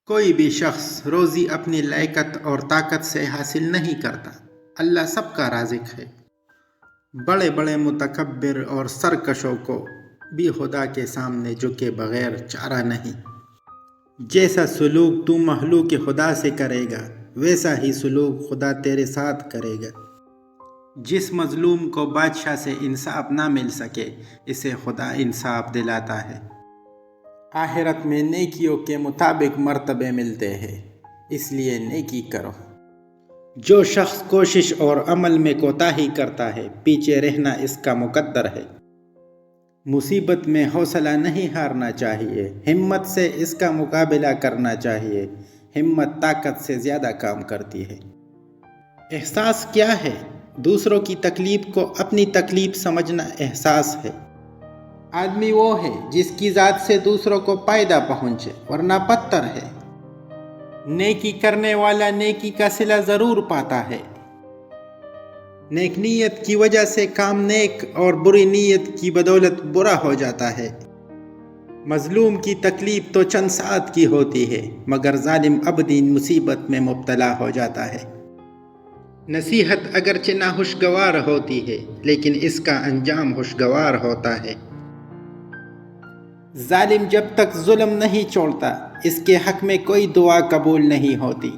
کوئی بھی شخص روزی اپنی لیاقت اور طاقت سے حاصل نہیں کرتا۔ اللہ سب کا رازق ہے۔ بڑے بڑے متکبر اور سرکشوں کو بھی خدا کے سامنے جھکے بغیر چارہ نہیں۔ جیسا سلوک تو مخلوق خدا سے کرے گا ویسا ہی سلوک خدا تیرے ساتھ کرے گا۔ جس مظلوم کو بادشاہ سے انصاف نہ مل سکے اسے خدا انصاف دلاتا ہے۔ آخرت میں نیکیوں کے مطابق مرتبے ملتے ہیں، اس لیے نیکی کرو۔ جو شخص کوشش اور عمل میں کوتاہی کرتا ہے پیچھے رہنا اس کا مقدر ہے۔ مصیبت میں حوصلہ نہیں ہارنا چاہیے، ہمت سے اس کا مقابلہ کرنا چاہیے۔ ہمت طاقت سے زیادہ کام کرتی ہے۔ احساس کیا ہے؟ دوسروں کی تکلیف کو اپنی تکلیف سمجھنا احساس ہے۔ آدمی وہ ہے جس کی ذات سے دوسروں کو فائدہ پہنچے، ورنہ پتھر ہے۔ نیکی کرنے والا نیکی کا صلہ ضرور پاتا ہے۔ نیک نیت کی وجہ سے کام نیک اور بری نیت کی بدولت برا ہو جاتا ہے۔ مظلوم کی تکلیف تو چند ساعت کی ہوتی ہے مگر ظالم ابدی مصیبت میں مبتلا ہو جاتا ہے۔ نصیحت اگرچہ ناخوشگوار ہوتی ہے لیکن اس کا انجام خوشگوار ہوتا ہے۔ ظالم جب تک ظلم نہیں چھوڑتا اس کے حق میں کوئی دعا قبول نہیں ہوتی۔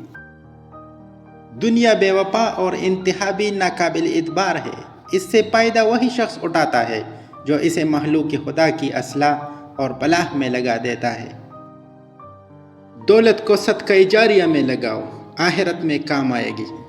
دنیا بے وفا اور انتہائی ناقابل اعتبار ہے۔ اس سے فائدہ وہی شخص اٹھاتا ہے جو اسے مخلوق خدا کی اصلاح اور فلاح میں لگا دیتا ہے۔ دولت کو صدقہ جاریہ میں لگاؤ، آخرت میں کام آئے گی۔